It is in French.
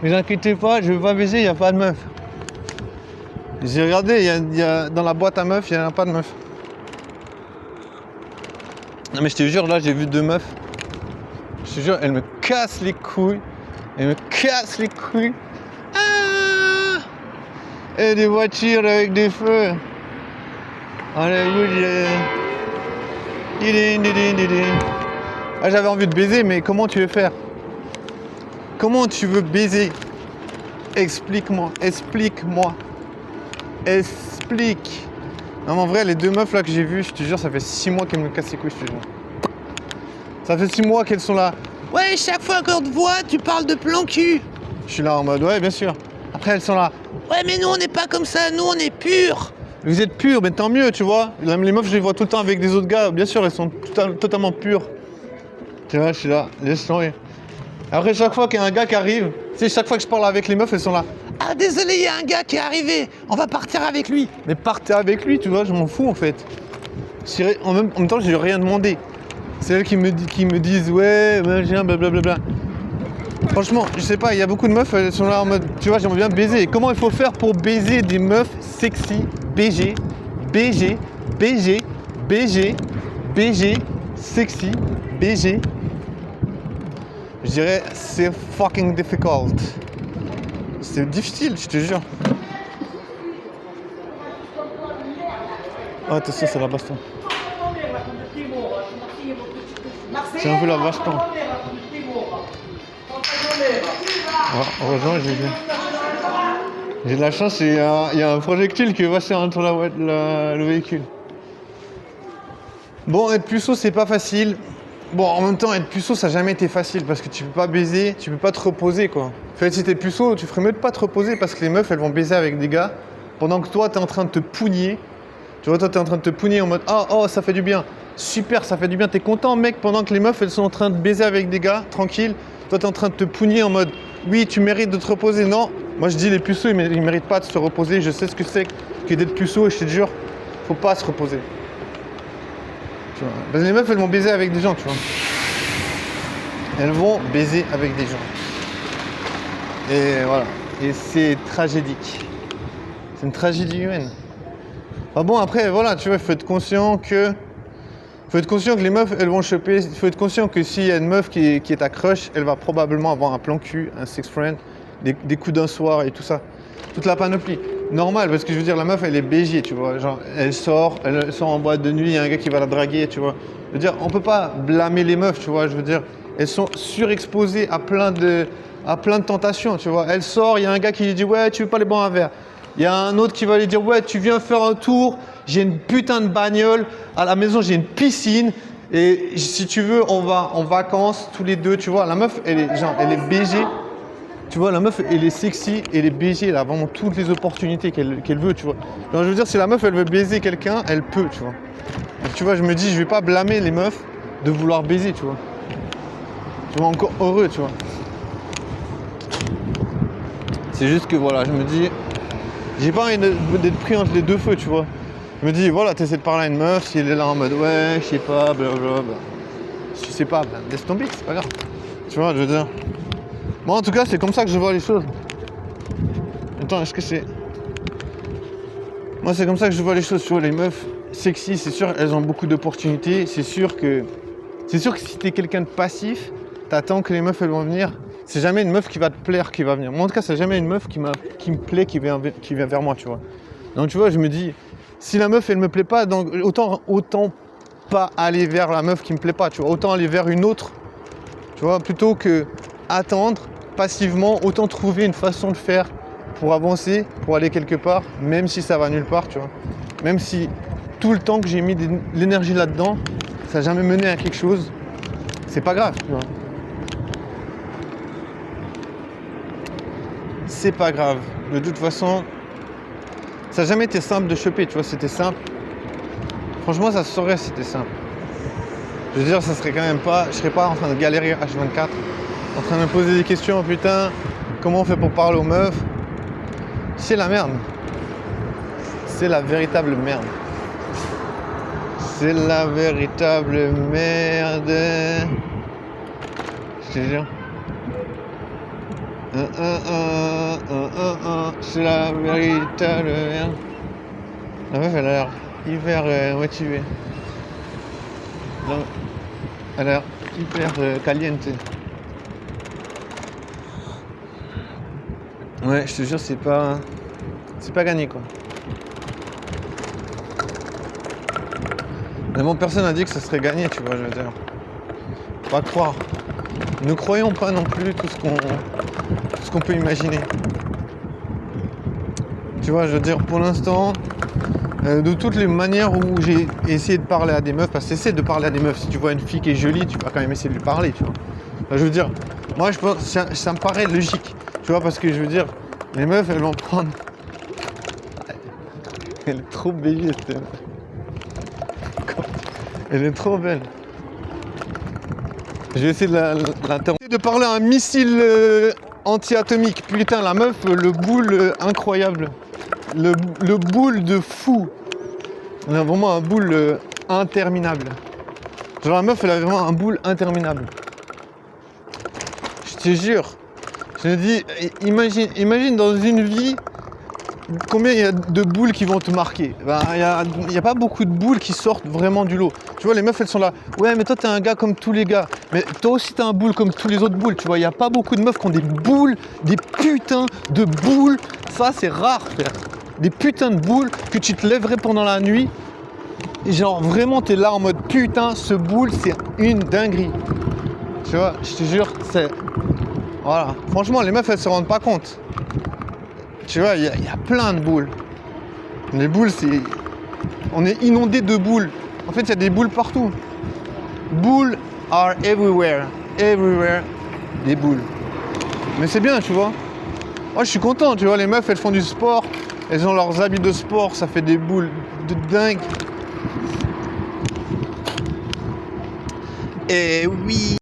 Ne vous inquiétez pas, je veux pas baiser, il n'y a pas de meuf. J'ai regardé, dans la boîte à meufs, il n'y en a pas de meuf. Non mais je te jure, là j'ai vu 2 meufs. Je te jure, elles me cassent les couilles. Elles me cassent les couilles. Ah, et des voitures avec des feux. Hollywood. Ah, j'avais envie de baiser, mais comment tu veux faire? Comment tu veux baiser? Explique-moi, explique-moi. Explique. Non mais en vrai, les 2 meufs là que j'ai vues, je te jure, ça fait 6 mois qu'elles me cassent les couilles, je te jure. Ça fait 6 mois qu'elles sont là. Ouais, chaque fois qu'on te voit, tu parles de plan cul. Je suis là en mode, ouais, bien sûr. Après, elles sont là. Ouais, mais nous, on n'est pas comme ça, nous, on est purs. Vous êtes purs, mais tant mieux, tu vois. Les meufs, je les vois tout le temps avec des autres gars. Bien sûr, elles sont totalement pures. Tu vois, je suis là, laisse tomber. Après, chaque fois qu'il y a un gars qui arrive, tu sais, chaque fois que je parle avec les meufs, elles sont là. Ah, désolé, il y a un gars qui est arrivé, on va partir avec lui. Mais partez avec lui, tu vois, je m'en fous en fait. En même temps, je lui ai rien demandé. C'est elles qui me disent, ouais, machin, blablabla. Franchement, je sais pas, il y a beaucoup de meufs, elles sont là en mode, tu vois, j'aimerais bien baiser. Comment il faut faire pour baiser des meufs sexy, BG, sexy, BG? Je dirais, c'est fucking difficult. C'est difficile, je te jure. Oh, attention, c'est la baston. C'est un peu la baston. Heureusement, j'ai de la chance, il y a un projectile qui est passé entre le véhicule. Bon, être puceau, c'est pas facile. Bon, en même temps, être puceau, ça n'a jamais été facile parce que tu peux pas baiser, tu peux pas te reposer, quoi. En fait, si t'es puceau, tu ferais mieux de pas te reposer parce que les meufs, elles vont baiser avec des gars pendant que toi, t'es en train de te pougner. Tu vois, toi, t'es en train de te pougner en mode « Oh, ça fait du bien. Super, ça fait du bien. » T'es content, mec, pendant que les meufs, elles sont en train de baiser avec des gars, tranquille. Toi, t'es en train de te pougner en mode « Oui, tu mérites de te reposer. » Non, moi, je dis les puceaux, ils méritent pas de se reposer. Je sais ce que c'est que d'être puceau et je te jure, faut pas se reposer. Tu vois. Parce que les meufs, elles vont baiser avec des gens, tu vois. Elles vont baiser avec des gens. Et voilà. Et c'est tragédique. C'est une tragédie humaine. Ah bon, après, voilà, tu vois, il faut être conscient que les meufs, elles vont choper. Il faut être conscient que s'il y a une meuf qui est ta crush, elle va probablement avoir un plan cul, un sex friend, des coups d'un soir et tout ça. Toute la panoplie. Normal, parce que je veux dire, la meuf, elle est BG, tu vois. Genre, elle sort en boîte de nuit, il y a un gars qui va la draguer, tu vois. Je veux dire, on peut pas blâmer les meufs, tu vois. Je veux dire, elles sont surexposées à plein de tentations, tu vois. Elle sort, il y a un gars qui lui dit, ouais, tu veux pas les boire un verre. Il y a un autre qui va lui dire, ouais, tu viens faire un tour, j'ai une putain de bagnole, à la maison j'ai une piscine, et si tu veux, on va en vacances tous les deux, tu vois. La meuf, elle est BG. Tu vois, la meuf, elle est sexy, elle est BG, elle a vraiment toutes les opportunités qu'elle veut, tu vois. Donc, je veux dire, si la meuf, elle veut baiser quelqu'un, elle peut, tu vois. Donc, tu vois, je me dis, je vais pas blâmer les meufs de vouloir baiser, tu vois. Tu vois, encore heureux, tu vois. C'est juste que, voilà, je me dis, j'ai pas envie d'être pris entre les deux feux, tu vois. Je me dis, voilà, t'essaies de parler à une meuf, si elle est là en mode, ouais, je sais pas, blablabla. Si tu sais pas, ben, laisse tomber, c'est pas grave. Tu vois, je veux dire. Moi, en tout cas, c'est comme ça que je vois les choses. Attends, est-ce que c'est... Moi, c'est comme ça que je vois les choses. Tu vois, les meufs sexy, c'est sûr, elles ont beaucoup d'opportunités. C'est sûr que si t'es quelqu'un de passif, t'attends que les meufs, elles vont venir. C'est jamais une meuf qui va te plaire qui va venir. Moi, en tout cas, c'est jamais une meuf qui me plaît qui vient vers moi, tu vois. Donc, tu vois, je me dis, si la meuf, elle me plaît pas, donc autant pas aller vers la meuf qui me plaît pas, tu vois. Autant aller vers une autre, tu vois, plutôt que attendre passivement, autant trouver une façon de faire pour avancer, pour aller quelque part, même si ça va nulle part, tu vois. Même si tout le temps que j'ai mis de l'énergie là-dedans, ça n'a jamais mené à quelque chose, c'est pas grave, tu vois. C'est pas grave. De toute façon, ça n'a jamais été simple de choper, tu vois, c'était simple. Franchement, ça se saurait si c'était simple. Je veux dire, ça serait quand même pas, je serais pas en train de galérer H24, en train de me poser des questions, putain, comment on fait pour parler aux meufs? C'est la merde. C'est la véritable merde. C'est la véritable merde. Je te jure. C'est la véritable. La meuf, elle a l'air hyper motivée. Non, elle a l'air hyper caliente. Ouais, je te jure, c'est pas gagné quoi. Mais bon, personne n'a dit que ça serait gagné, tu vois, je veux dire. Faut pas croire. Ne croyons pas non plus tout ce qu'on peut imaginer. Tu vois, je veux dire, pour l'instant, de toutes les manières où j'ai essayé de parler à des meufs, parce que essaie de parler à des meufs, si tu vois une fille qui est jolie, tu vas quand même essayer de lui parler, tu vois. Enfin, je veux dire, moi je pense, ça me paraît logique, tu vois, parce que je veux dire, les meufs, elles vont prendre... Elle est trop belle, cette meuf. Elle est trop belle. Je vais essayer de l'interrompre. De parler à un missile anti-atomique. Putain, la meuf, le boule incroyable. Le boule de fou. Elle a vraiment un boule interminable. Genre la meuf, elle a vraiment un boule interminable. Je te jure. Je me dis, imagine dans une vie, combien il y a de boules qui vont te marquer. Ben, il n'y a pas beaucoup de boules qui sortent vraiment du lot. Tu vois, les meufs, elles sont là. Ouais, mais toi, t'es un gars comme tous les gars. Mais toi aussi, t'es un boule comme tous les autres boules. Tu vois, il n'y a pas beaucoup de meufs qui ont des boules, des putains de boules. Ça, c'est rare, frère. Des putains de boules que tu te lèverais pendant la nuit. Et genre, vraiment, t'es là en mode putain, ce boule, c'est une dinguerie. Tu vois, je te jure, c'est... Voilà. Franchement, les meufs, elles se rendent pas compte. Tu vois, il y a plein de boules. Les boules, c'est... On est inondé de boules. En fait, il y a des boules partout. Boules are everywhere. Everywhere, des boules. Mais c'est bien, tu vois. Moi, je suis content, tu vois. Les meufs, elles font du sport. Elles ont leurs habits de sport. Ça fait des boules de dingue. Et oui.